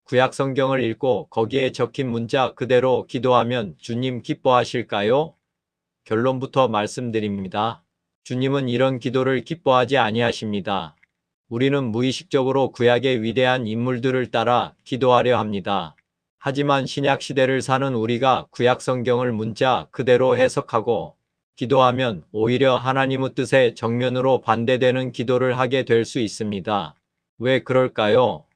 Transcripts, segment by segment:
구약 성경을 읽고 거기에 적힌 문자 그대로 기도하면 주님 기뻐하실까요? 결론부터 말씀드립니다. 주님은 이런 기도를 기뻐하지 아니하십니다. 우리는 무의식적으로 구약의 위대한 인물들을 따라 기도하려 합니다. 하지만 신약 시대를 사는 우리가 구약 성경을 문자 그대로 해석하고 기도하면 오히려 하나님의 뜻에 정면으로 반대되는 기도를 하게 될 수 있습니다. 왜 그럴까요?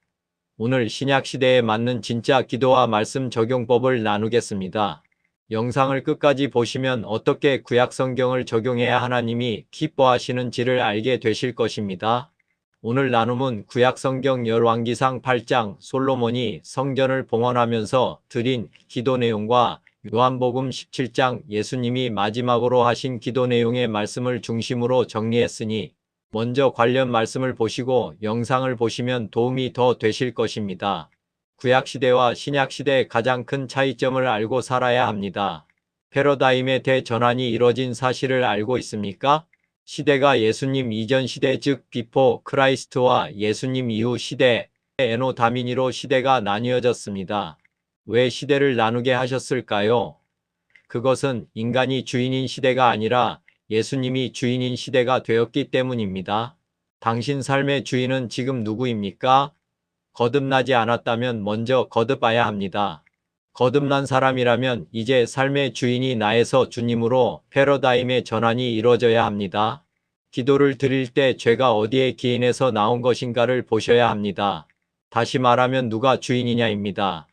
오늘 신약 시대에 맞는 진짜 기도와 말씀 적용법을 나누겠습니다. 영상을 끝까지 보시면 어떻게 구약 성경을 적용해야 하나님이 기뻐하시는지를 알게 되실 것입니다. 오늘 나눔은 구약 성경 열왕기상 8장 솔로몬이 성전을 봉헌하면서 드린 기도 내용과 요한복음 17장 예수님이 마지막으로 하신 기도 내용의 말씀을 중심으로 정리했으니 먼저 관련 말씀을 보시고 영상을 보시면 도움이 더 되실 것입니다. 구약시대와 신약시대의 가장 큰 차이점을 알고 살아야 합니다. 패러다임의 대전환이 이뤄진 사실을 알고 있습니까? 시대가 예수님 이전 시대 즉 비포 크라이스트와 예수님 이후 시대 에노 다미니로 시대가 나뉘어졌습니다. 왜 시대를 나누게 하셨을까요? 그것은 인간이 주인인 시대가 아니라 예수님이 주인인 시대가 되었기 때문입니다. 당신 삶의 주인은 지금 누구입니까? 거듭나지 않았다면 먼저 거듭봐야 합니다. 거듭난 사람이라면 이제 삶의 주인이 나에서 주님으로 패러다임의 전환이 이루어져야 합니다. 기도를 드릴 때 죄가 어디에 기인해서 나온 것인가를 보셔야 합니다. 다시 말하면 누가 주인이냐입니다.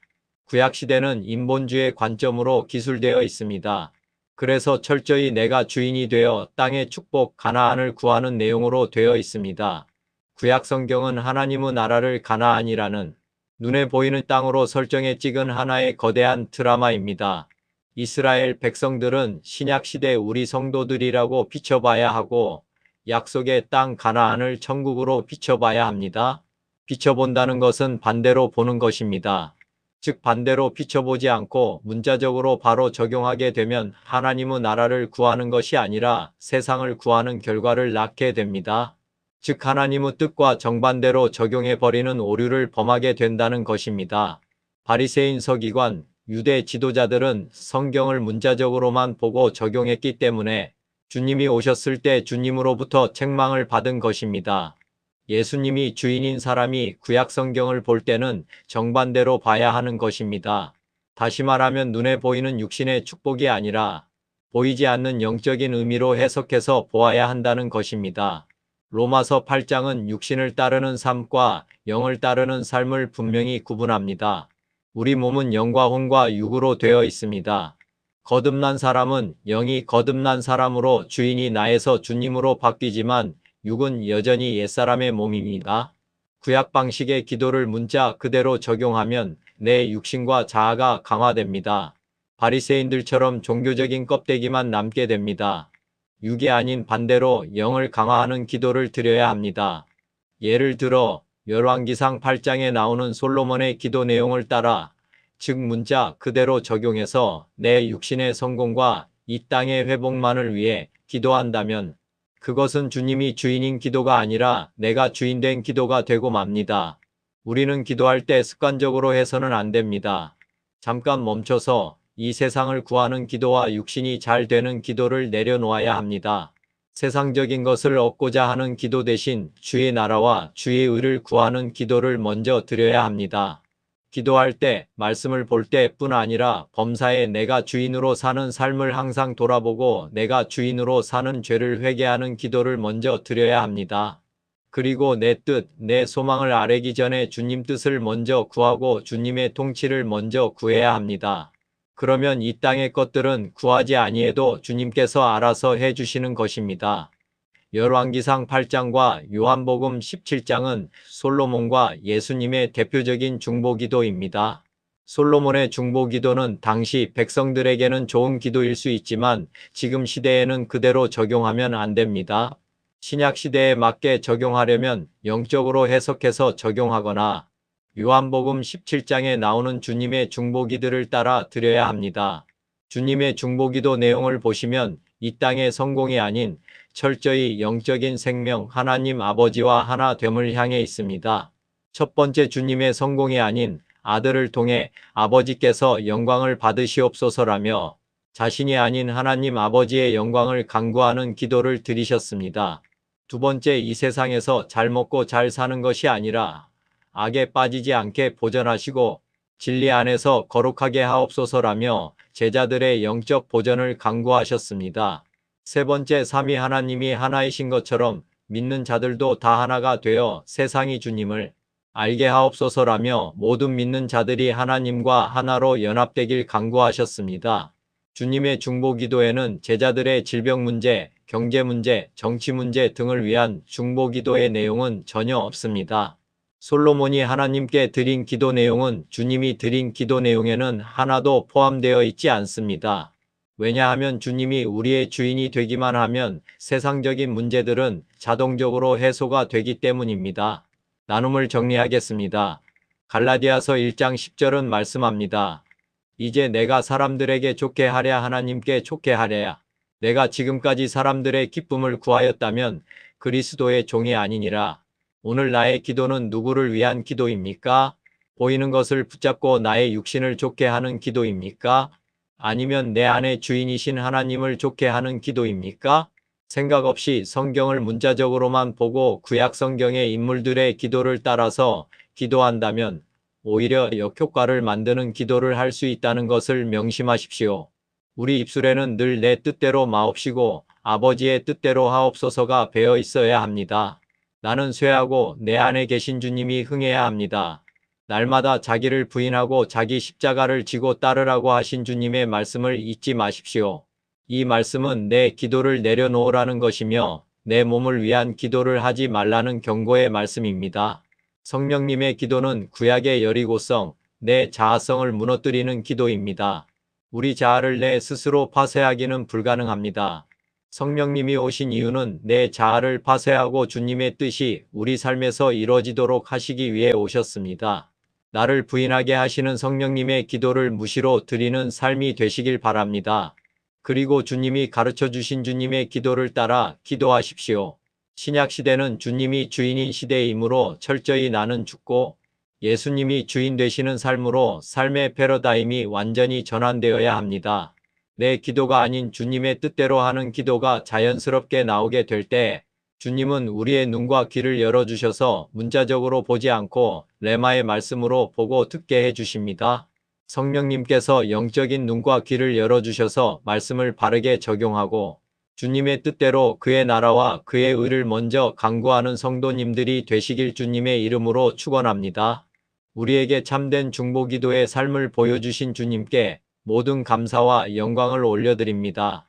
구약시대는 인본주의 관점으로 기술되어 있습니다. 그래서 철저히 내가 주인이 되어 땅의 축복 가나안을 구하는 내용으로 되어 있습니다. 구약 성경은 하나님의 나라를 가나안이라는 눈에 보이는 땅으로 설정해 찍은 하나의 거대한 드라마입니다. 이스라엘 백성들은 신약시대 우리 성도들이라고 비춰봐야 하고 약속의 땅 가나안을 천국으로 비춰봐야 합니다. 비춰본다는 것은 반대로 보는 것입니다. 즉 반대로 비춰보지 않고 문자적으로 바로 적용하게 되면 하나님의 나라를 구하는 것이 아니라 세상을 구하는 결과를 낳게 됩니다. 즉 하나님의 뜻과 정반대로 적용해버리는 오류를 범하게 된다는 것입니다. 바리새인 서기관, 유대 지도자들은 성경을 문자적으로만 보고 적용했기 때문에 주님이 오셨을 때 주님으로부터 책망을 받은 것입니다. 예수님이 주인인 사람이 구약 성경을 볼 때는 정반대로 봐야 하는 것입니다. 다시 말하면 눈에 보이는 육신의 축복이 아니라 보이지 않는 영적인 의미로 해석해서 보아야 한다는 것입니다. 로마서 8장은 육신을 따르는 삶과 영을 따르는 삶을 분명히 구분합니다. 우리 몸은 영과 혼과 육으로 되어 있습니다. 거듭난 사람은 영이 거듭난 사람으로 주인이 나에서 주님으로 바뀌지만 육은 여전히 옛사람의 몸입니다. 구약 방식의 기도를 문자 그대로 적용하면 내 육신과 자아가 강화됩니다. 바리새인들처럼 종교적인 껍데기만 남게 됩니다. 육이 아닌 반대로 영을 강화하는 기도를 드려야 합니다. 예를 들어 열왕기상 8장에 나오는 솔로몬의 기도 내용을 따라 즉 문자 그대로 적용해서 내 육신의 성공과 이 땅의 회복만을 위해 기도한다면 그것은 주님이 주인인 기도가 아니라 내가 주인된 기도가 되고 맙니다. 우리는 기도할 때 습관적으로 해서는 안 됩니다. 잠깐 멈춰서 이 세상을 구하는 기도와 육신이 잘 되는 기도를 내려놓아야 합니다. 세상적인 것을 얻고자 하는 기도 대신 주의 나라와 주의 의를 구하는 기도를 먼저 드려야 합니다. 기도할 때, 말씀을 볼 때뿐 아니라 범사에 내가 주인으로 사는 삶을 항상 돌아보고 내가 주인으로 사는 죄를 회개하는 기도를 먼저 드려야 합니다. 그리고 내 뜻, 내 소망을 아뢰기 전에 주님 뜻을 먼저 구하고 주님의 통치를 먼저 구해야 합니다. 그러면 이 땅의 것들은 구하지 아니해도 주님께서 알아서 해주시는 것입니다. 열왕기상 8장과 요한복음 17장은 솔로몬과 예수님의 대표적인 중보기도입니다. 솔로몬의 중보기도는 당시 백성들에게는 좋은 기도일 수 있지만 지금 시대에는 그대로 적용하면 안 됩니다. 신약 시대에 맞게 적용하려면 영적으로 해석해서 적용하거나 요한복음 17장에 나오는 주님의 중보기도를 따라 드려야 합니다. 주님의 중보기도 내용을 보시면 이 땅의 성공이 아닌 철저히 영적인 생명 하나님 아버지와 하나 됨을 향해 있습니다. 첫 번째 주님의 성공이 아닌 아들을 통해 아버지께서 영광을 받으시옵소서라며 자신이 아닌 하나님 아버지의 영광을 간구하는 기도를 드리셨습니다. 두 번째, 이 세상에서 잘 먹고 잘 사는 것이 아니라 악에 빠지지 않게 보전하시고 진리 안에서 거룩하게 하옵소서라며 제자들의 영적 보전을 간구하셨습니다. 세 번째, 삼위 하나님이 하나이신 것처럼 믿는 자들도 다 하나가 되어 세상이 주님을 알게 하옵소서라며 모든 믿는 자들이 하나님과 하나로 연합되길 간구하셨습니다. 주님의 중보기도에는 제자들의 질병 문제, 경제 문제, 정치 문제 등을 위한 중보기도의 내용은 전혀 없습니다. 솔로몬이 하나님께 드린 기도 내용은 주님이 드린 기도 내용에는 하나도 포함되어 있지 않습니다. 왜냐하면 주님이 우리의 주인이 되기만 하면 세상적인 문제들은 자동적으로 해소가 되기 때문입니다. 나눔을 정리하겠습니다. 갈라디아서 1장 10절은 말씀합니다. 이제 내가 사람들에게 좋게 하랴 하나님께 좋게 하랴. 내가 지금까지 사람들의 기쁨을 구하였다면 그리스도의 종이 아니니라. 오늘 나의 기도는 누구를 위한 기도입니까? 보이는 것을 붙잡고 나의 육신을 좋게 하는 기도입니까? 아니면 내 안의 주인이신 하나님을 좋게 하는 기도입니까? 생각 없이 성경을 문자적으로만 보고 구약 성경의 인물들의 기도를 따라서 기도한다면 오히려 역효과를 만드는 기도를 할 수 있다는 것을 명심하십시오. 우리 입술에는 늘 내 뜻대로 마옵시고 아버지의 뜻대로 하옵소서가 배어 있어야 합니다. 나는 쇠하고 내 안에 계신 주님이 흥해야 합니다. 날마다 자기를 부인하고 자기 십자가를 지고 따르라고 하신 주님의 말씀을 잊지 마십시오. 이 말씀은 내 기도를 내려놓으라는 것이며 내 몸을 위한 기도를 하지 말라는 경고의 말씀입니다. 성령님의 기도는 구약의 여리고성, 내 자아성을 무너뜨리는 기도입니다. 우리 자아를 내 스스로 파쇄하기는 불가능합니다. 성령님이 오신 이유는 내 자아를 파쇄하고 주님의 뜻이 우리 삶에서 이루어지도록 하시기 위해 오셨습니다. 나를 부인하게 하시는 성령님의 기도를 무시로 드리는 삶이 되시길 바랍니다. 그리고 주님이 가르쳐 주신 주님의 기도를 따라 기도하십시오. 신약시대는 주님이 주인인 시대이므로 철저히 나는 죽고 예수님이 주인 되시는 삶으로 삶의 패러다임이 완전히 전환되어야 합니다. 내 기도가 아닌 주님의 뜻대로 하는 기도가 자연스럽게 나오게 될 때 주님은 우리의 눈과 귀를 열어주셔서 문자적으로 보지 않고 레마의 말씀으로 보고 듣게 해주십니다. 성령님께서 영적인 눈과 귀를 열어주셔서 말씀을 바르게 적용하고 주님의 뜻대로 그의 나라와 그의 의를 먼저 간구하는 성도님들이 되시길 주님의 이름으로 축원합니다. 우리에게 참된 중보기도의 삶을 보여주신 주님께 모든 감사와 영광을 올려드립니다.